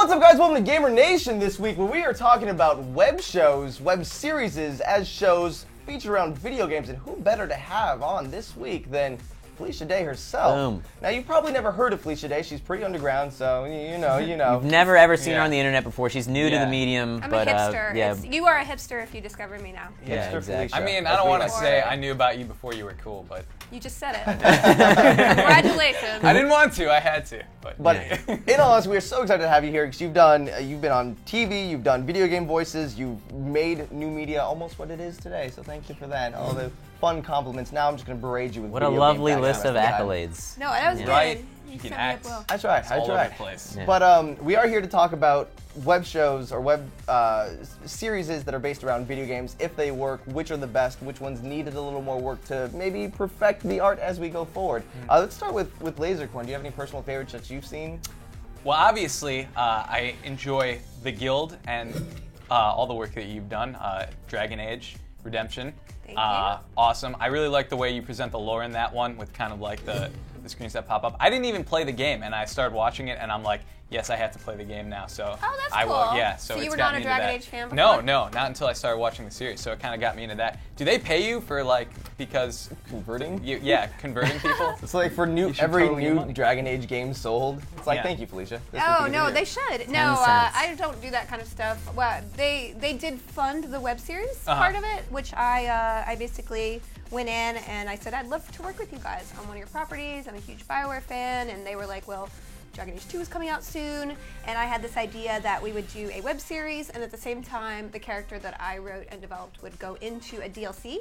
What's up, guys? Welcome to Gamer Nation this week, where we are talking about web shows, web series as shows featured around video games, and who better to have on this week than Felicia Day herself. Boom. Now, you've probably never heard of Felicia Day. She's pretty underground, so you know. You've never ever seen her on the internet before. She's new to the medium. I'm but, a hipster. Yeah. You are a hipster if you discover me now. Yeah, Hipster exactly. Felicia. I mean, I don't want to say I knew about you before you were cool, but You just said it. Congratulations. I didn't want to. I had to. But in all honesty, we are so excited to have you here because you've been on TV, you've done video game voices, you've made new media almost what it is today. So thank you for that. All the fun compliments. Now I'm just going to berate you with What a video lovely game list of background. accolades. No, that was good. Right. You You can set me up act. well. That's right. it's all over the place. Yeah. But we are here to talk about web shows or web series that are based around video games. If they work, which are the best, which ones needed a little more work to maybe perfect the art as we go forward. Let's start with Lasercorn. Do you have any personal favorites that you've seen? Well, obviously, I enjoy The Guild and all the work that you've done. Dragon Age, Redemption. Thank you. Awesome. I really like the way you present the lore in that one with kind of like the screens that pop up. I didn't even play the game, and I started watching it, and I'm like, yes, I have to play the game now. So Oh, that's I cool. will. Yeah. So you it's were got not me a into Dragon that. Age fan No, before? no, not until I started watching the series. So it kind of got me into that. Do they pay you for because Converting? converting people? It's like for You should every totally get new money. Dragon Age game sold. It's like, Yeah. thank you, Felicia. This Oh, is no, good they to should. 10 No, cents. I don't do that kind of stuff. Well, they did fund the web series Uh-huh. part of it, which I basically went in and I said, I'd love to work with you guys on one of your properties. I'm a huge BioWare fan. And they were like, well, Dragon Age 2 is coming out soon. And I had this idea that we would do a web series, and at the same time, the character that I wrote and developed would go into a DLC,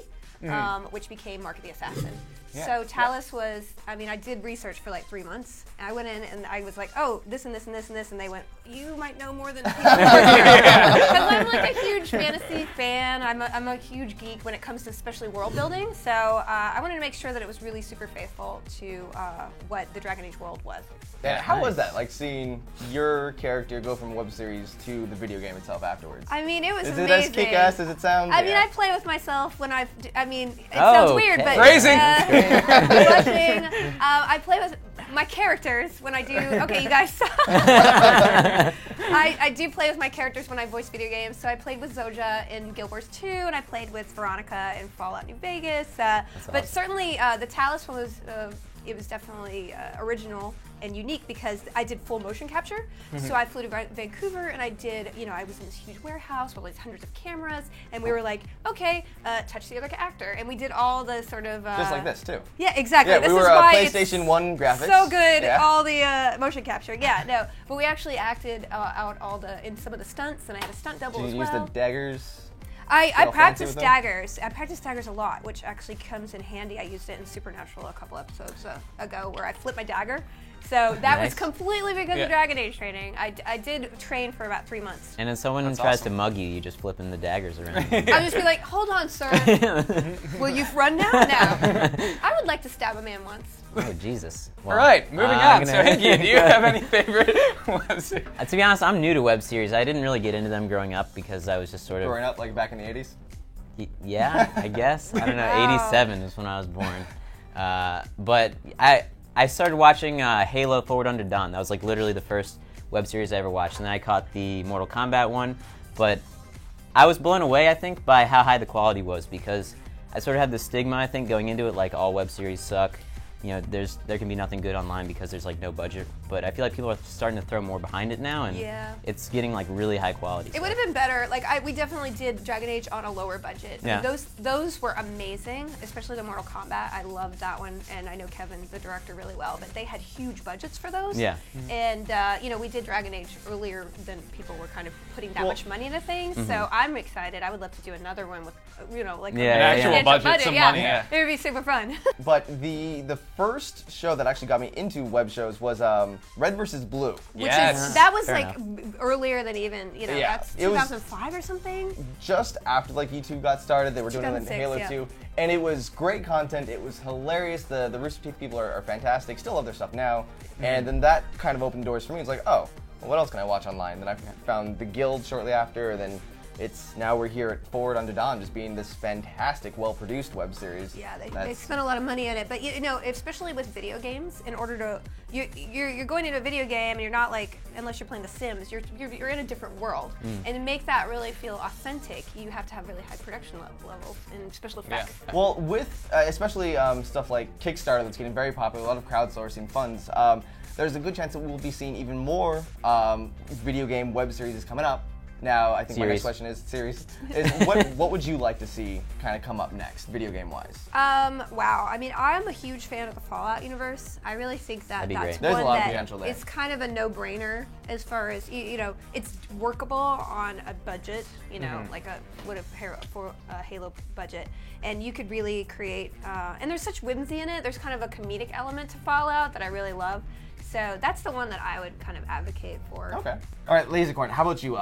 which became Mark of the Assassin. Yeah. So Talus was, I mean, I did research for like 3 months. I went in and I was like, oh, this and this and this and this, and they went, you might know more than people. Because I'm like a huge fantasy fan. I'm a huge geek when it comes to especially world building. So I wanted to make sure that it was really super faithful to what the Dragon Age world was. And how was that, like seeing your character go from a web series to the video game itself afterwards? I mean, it was Is amazing. it as kick-ass as it sounds? I mean, Yeah. I play with myself when it Oh, sounds weird, okay. but Phrasing. blushing. I play with my characters when I do. Okay, you guys. I do play with my characters when I voice video games. So I played with Zoja in Guild Wars 2, and I played with Veronica in Fallout New Vegas. But awesome. certainly, the Talus one was. It was definitely original and unique because I did full motion capture. So I flew to Vancouver and I did, I was in this huge warehouse with all these hundreds of cameras, and we were like, okay, touch the other actor, and we did all the sort of Just like this, too. Yeah, exactly. Yeah, this we is were why PlayStation 1 graphics. so good, Yeah. all the motion capture. Yeah, no, but we actually acted out in some of the stunts, and I had a stunt double Did as you well. use the daggers? I all fancy practiced with them? daggers. I practiced daggers a lot, which actually comes in handy. I used it in Supernatural a couple episodes ago, where I flipped my dagger. So that was Nice. completely because Yeah. of Dragon Age training. I did train for about 3 months. And if someone That's tries awesome. to mug you, you just flip in the daggers around. I would just be like, hold on, sir. Will you run now? No. I would like to stab a man once. Oh, Jesus. All right, moving on. So, Hinky, do you have any favorite web series? To be honest, I'm new to web series. I didn't really get into them growing up because I was just sort of... Growing up, like back in the 80s? Yeah, I guess. I don't know. Wow. 87 is when I was born. But I started watching Halo Forward Unto Dawn. That was like literally the first web series I ever watched. And then I caught the Mortal Kombat one. But I was blown away, I think, by how high the quality was because I sort of had this stigma, I think, going into it, like all web series suck. There can be nothing good online because there's like no budget. But I feel like people are starting to throw more behind it now, and Yeah. it's getting like really high quality. It would have been better. Like we definitely did Dragon Age on a lower budget. Yeah. Those were amazing, especially the Mortal Kombat. I loved that one, and I know Kevin, the director, really well. But they had huge budgets for those. Yeah. And we did Dragon Age earlier than people were kind of putting that Well- much money into things. So I'm excited. I would love to do another one with like Yeah, An actual yeah. budget, some money. Yeah. It would be super fun. But the first show that actually got me into web shows was Red vs. Blue. Yes. That was Fair like earlier than even Yeah, that's it was- 2005 or something. Just after like YouTube got started, they were doing it in 2006, Halo yeah. 2, and it was great content. It was hilarious. The Rooster Teeth people are fantastic. Still love their stuff now. And then that kind of opened doors for me. It's like, oh, well, what else can I watch online? Then I found The Guild shortly after, and then now we're here at Forward Unto Dawn, just being this fantastic, well-produced web series. Yeah, they spent a lot of money on it, but you know, especially with video games, in order to you're going into a video game and you're not like, unless you're playing The Sims, you're in a different world, and to make that really feel authentic, you have to have really high production levels and special effects. Yeah. Well, with especially stuff like Kickstarter that's getting very popular, a lot of crowdsourcing funds, there's a good chance that we'll be seeing even more video game web series coming up. Now, I think my next question is what would you like to see kind of come up next, video game wise? Wow. I mean, I'm a huge fan of the Fallout universe. I really think that that's There's one a lot of that potential there. it's kind of a no-brainer as far as you know, it's workable on a budget. You know, like for a Halo budget, and you could really create. And there's such whimsy in it. There's kind of a comedic element to Fallout that I really love. So that's the one that I would kind of advocate for. Okay. All right, Lasercorn, how about you?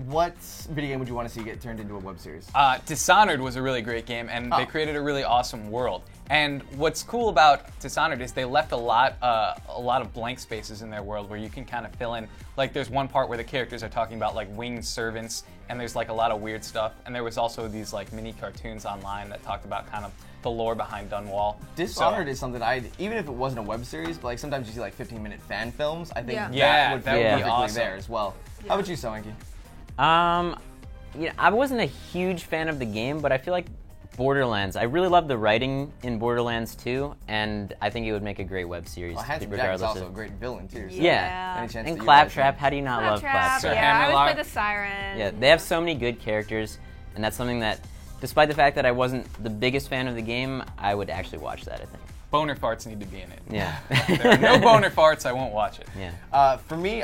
What video game would you want to see get turned into a web series? Dishonored was a really great game, and they created a really awesome world. And what's cool about Dishonored is they left a lot of blank spaces in their world where you can kind of fill in. Like, there's one part where the characters are talking about like winged servants, and there's like a lot of weird stuff. And there was also these like mini cartoons online that talked about kind of the lore behind Dunwall. Dishonored is something even if it wasn't a web series, but like sometimes you see like 15-minute fan films, I think that would be perfectly awesome there as well. Yeah. How about you, Soenki? You know, I wasn't a huge fan of the game, but I feel like Borderlands. I really love the writing in Borderlands 2, and I think it would make a great web series. Well, Handsome Jack is also a great villain too. So Yeah. Any chance And that Claptrap. How do you not love Claptrap? Yeah, I always play the Siren. Yeah, they have so many good characters, and that's something that, despite the fact that I wasn't the biggest fan of the game, I would actually watch that, I think. Boner farts need to be in it. Yeah. If there are no boner farts, I won't watch it. Yeah. For me,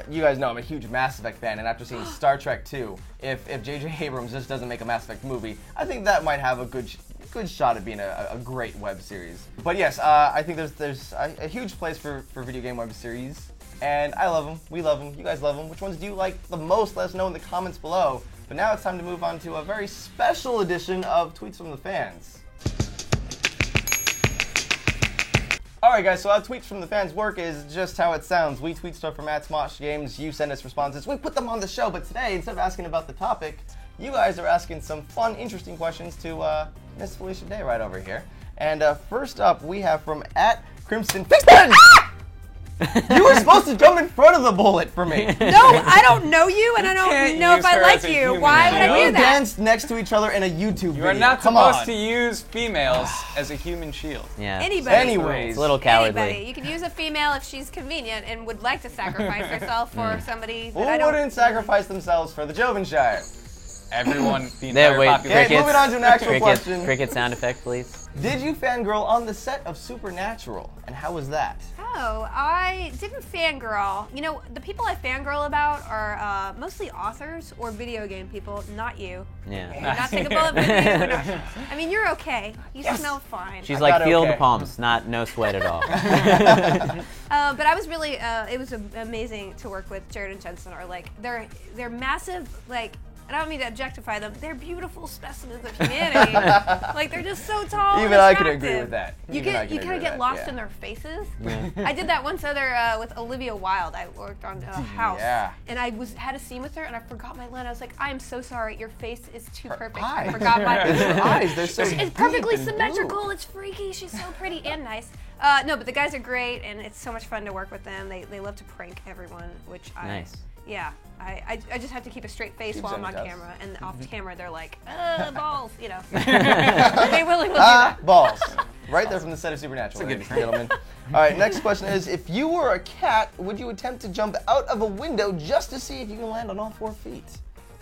you guys know I'm a huge Mass Effect fan, and after seeing Star Trek 2, if J.J. Abrams just doesn't make a Mass Effect movie, I think that might have a good shot at being a great web series. But yes, I think there's a huge place for video game web series, and I love them, we love them, you guys love them. Which ones do you like the most? Let us know in the comments below. But now it's time to move on to a very special edition of Tweets from the Fans. Alright guys, so how Tweets from the Fans work is just how it sounds. We tweet stuff from @Smosh Games, you send us responses, we put them on the show, but today, instead of asking about the topic, you guys are asking some fun, interesting questions to Miss Felicia Day right over here. And first up, we have from @CrimsonFixpen! You were supposed to jump in front of the bullet for me. No, I don't know you, and I don't know if I like you. Why would I do We that? danced next to each other in a YouTube video. You are not Come supposed on. to use females as a human shield. Yeah. Anybody. Anyways. It's a little cowardly. Anybody. You can use a female if she's convenient and would like to sacrifice herself for somebody Who that I don't. wouldn't sacrifice themselves for the Jovenshire? Everyone, the entire wait, population. Okay, moving on to an actual question. Cricket sound effect, please. Did you fangirl on the set of Supernatural, and how was that? Oh, I didn't fangirl. You know, the people I fangirl about are mostly authors or video game people, not you. Yeah. You're not taking a bullet for me. I mean, you're okay. You smell fine. She's I like, got feel okay. the palms, no sweat at all. But I was really, it was amazing to work with. Jared and Jensen are like, they're massive, like, and I don't mean to objectify them, they're beautiful specimens of humanity. Like, they're just so tall and Even I attractive. can agree with that. You kind of get lost in their faces. I did that once with Olivia Wilde. I worked on a house, and I had a scene with her, and I forgot my line. I was like, I am so sorry, your face is too perfect. I forgot my Her eyes, they're so It's perfectly deep and symmetrical. blue. It's freaky. She's so pretty and nice. No, but the guys are great, and it's so much fun to work with them. They love to prank everyone, which Nice. Yeah, I just have to keep a straight face Keeps while I'm them on tough. camera, and off camera they're like, balls, you know. They will do that. Balls. Right there from the set of Supernatural, ladies and gentlemen. All right, next question is, if you were a cat, would you attempt to jump out of a window just to see if you can land on all 4 feet?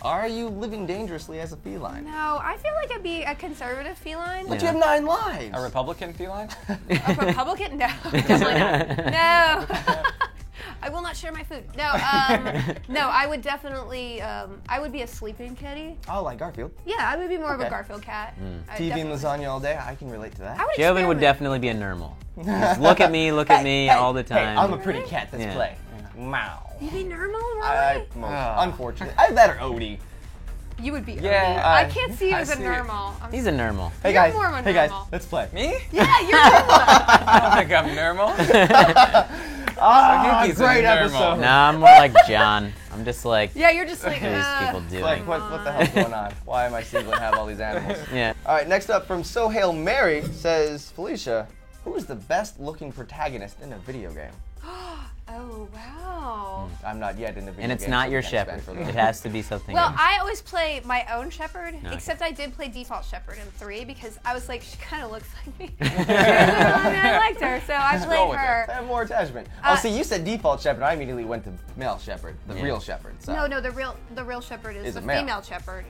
Are you living dangerously as a feline? No, I feel like I'd be a conservative feline. But you have 9 lives. A Republican feline? A Republican? No, definitely not. No. I will not share my food. No, no, I would definitely, I would be a sleeping kitty. Oh, like Garfield. Yeah, I would be more of a Okay. Garfield cat. I'd TV and definitely- lasagna all day. I can relate to that. I would Joven would experiment. definitely be a normal. Just look at me all the time. Hey, I'm a pretty cat. Let's Yeah. play. Meow. You'd be normal, really? Unfortunately. Either that or Odie. You would be. Yeah, I can't see you I as a see it. normal. He's a normal. Hey You're guys. more of a Hey guys. normal. Let's play. Me? Yeah, you're normal. I don't think I'm normal. Ah, He's a great normal. episode. Nah, I'm more like John. I'm just like, Yeah, you're just like, what are these people doing? Like, what the hell's going on? Why am I single and have all these animals? Yeah. All right, next up from So Hail Mary says, Felicia, who is the best looking protagonist in a video game? oh, wow. I'm not yet in the video game. And it's not so your can't shepherd. spend for that. It has to be something Well, else. I always play my own shepherd, Okay. except I did play default shepherd in 3 because I was like, she kind of looks like me. I liked her, so I roll played with her. I have more attachment. Oh, see, you said default shepherd. I immediately went to male shepherd, the Yeah. real shepherd. So. No, the real shepherd is Is the a male. female shepherd,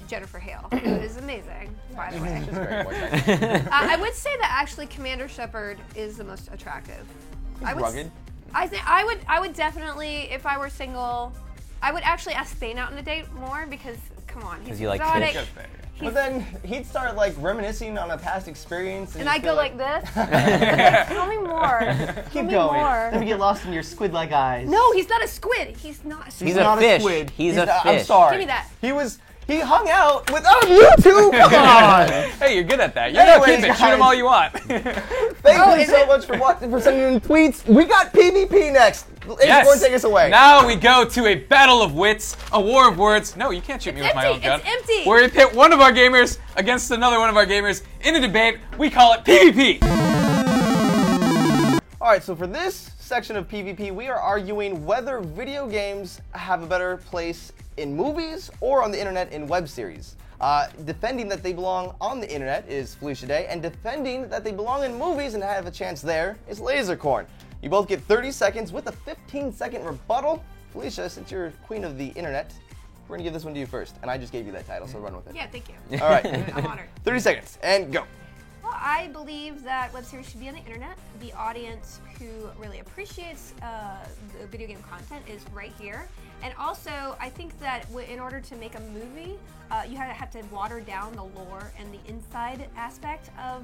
Jennifer Hale, who is amazing, by the way. She's very important. I would say that actually Commander Shepard is the most attractive. I would, rugged. I think I would definitely, if I were single, I would actually ask Thane out on a date more because, come on, he's 'Cause you like exotic. fish. But then he'd start like reminiscing on a past experience, And you'd I'd feel go like this. Like, tell me more. Keep Tell me going. more. Let me get lost in your squid-like eyes. No, he's not a squid. He's not a squid. He's not a fish. squid. He's a I'm fish. sorry. Give me that. He hung out with you two. Come on. Hey, you're good at that. You know, keep Anyways, it. Shoot them guys. all you want. Thank you so much for sending in tweets. We got PvP next. Yes. Acorn, take us away. Now we go to a battle of wits, a war of words. No, you can't shoot me with my own empty. gun. It's empty. Where we pit one of our gamers against another one of our gamers in a debate. We call it PvP. All right, so for this section of PvP, we are arguing whether video games have a better place in movies or on the internet in web series. Defending that they belong on the internet is Felicia Day, and defending that they belong in movies and have a chance there is Lasercorn. You both get 30 seconds with a 15-second rebuttal. Felicia, since you're queen of the internet, we're gonna give this one to you first, and I just gave you that title, so run with it. Yeah, thank you. All right, I'm honored. 30 seconds, and go. Well, I believe that web series should be on the internet. The audience who really appreciates the video game content is right here. And also, I think that in order to make a movie, you have to water down the lore and the inside aspect of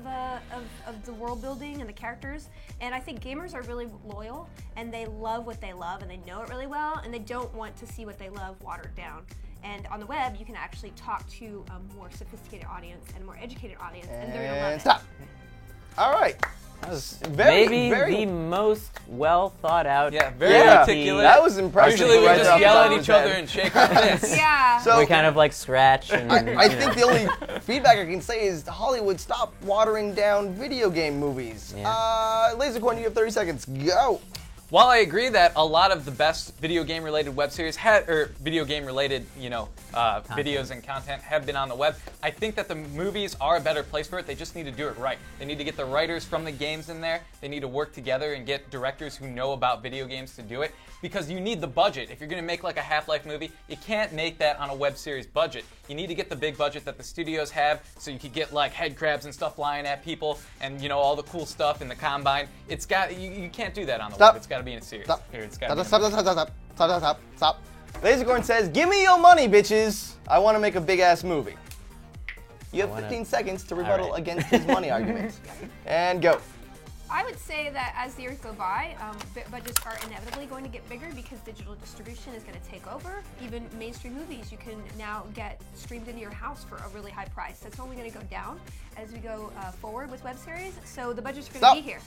the world building and the characters. And I think gamers are really loyal, and they love what they love, and they know it really well, and they don't want to see what they love watered down. And on the web, you can actually talk to a more sophisticated audience and a more educated audience, and they're gonna love it. Stop. All right. That was Very, maybe the most well thought out. Yeah, very Yeah, articulate. that was impressive. Usually we Right just off the yell top at of each his other head. and shake our fists. Yeah. So We kind of like scratch and. I think the only feedback I can say is Hollywood, stop watering down video game movies. Yeah. Lasercorn, you have 30 seconds. Go. While I agree that a lot of the best video game related web series video game related, videos and content have been on the web, I think that the movies are a better place for it. They just need to do it right. They need to get the writers from the games in there. They need to work together and get directors who know about video games to do it, because you need the budget. If you're going to make like a Half-Life movie, you can't make that on a web series budget. You need to get the big budget that the studios have, so you could get like head crabs and stuff flying at people, and all the cool stuff in the Combine. It's got you can't do that on the web. It's got to be in a series. Stop. Here, it's gotta be Stop. Lasercorn says, give me your money, bitches. I want to make a big-ass movie. You have 15 seconds to rebuttal right. against his money argument. And go. I would say that as the years go by, budgets are inevitably going to get bigger because digital distribution is going to take over. Even mainstream movies you can now get streamed into your house for a really high price. That's only going to go down as we go forward with web series. So the budgets are going to be here.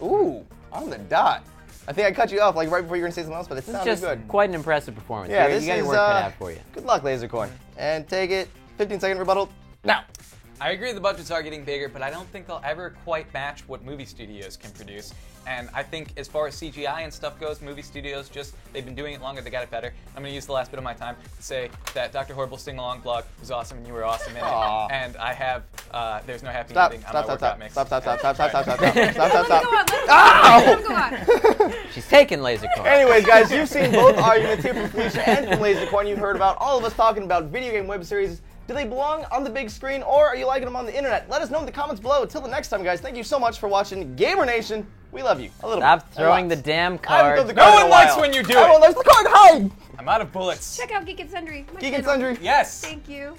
Ooh, on the dot. I think I cut you off like right before you were going to say something else, but it This is sounded just good. quite an impressive performance. Yeah, you this got your is work cut out for you. good luck, Lasercorn. And take it. 15-second rebuttal. Now. I agree the budgets are getting bigger, but I don't think they'll ever quite match what movie studios can produce. And I think as far as CGI and stuff goes, movie studios they've been doing it longer, they got it better. I'm going to use the last bit of my time to say that Dr. Horrible's sing-along blog was awesome and you were awesome in it. Aww. And I have There's No Happy Stop. Ending on my workout mix. Stop. Let him go on. Ow! Let him go on. She's taking Lasercorn. Anyways, guys, you've seen both arguments here from Felicia and from Lasercorn. You've heard about all of us talking about video game web series. Do they belong on the big screen, or are you liking them on the internet? Let us know in the comments below. Until the next time, guys, thank you so much for watching Gamer Nation. We love you. A little Stop bit. throwing A the lot. damn I haven't card. thrown the No card in one a likes while. when you do Everyone it. likes the card. Hide. I'm out of bullets. Check out Geek and Sundry. my Geek and channel. Sundry. Yes. Thank you.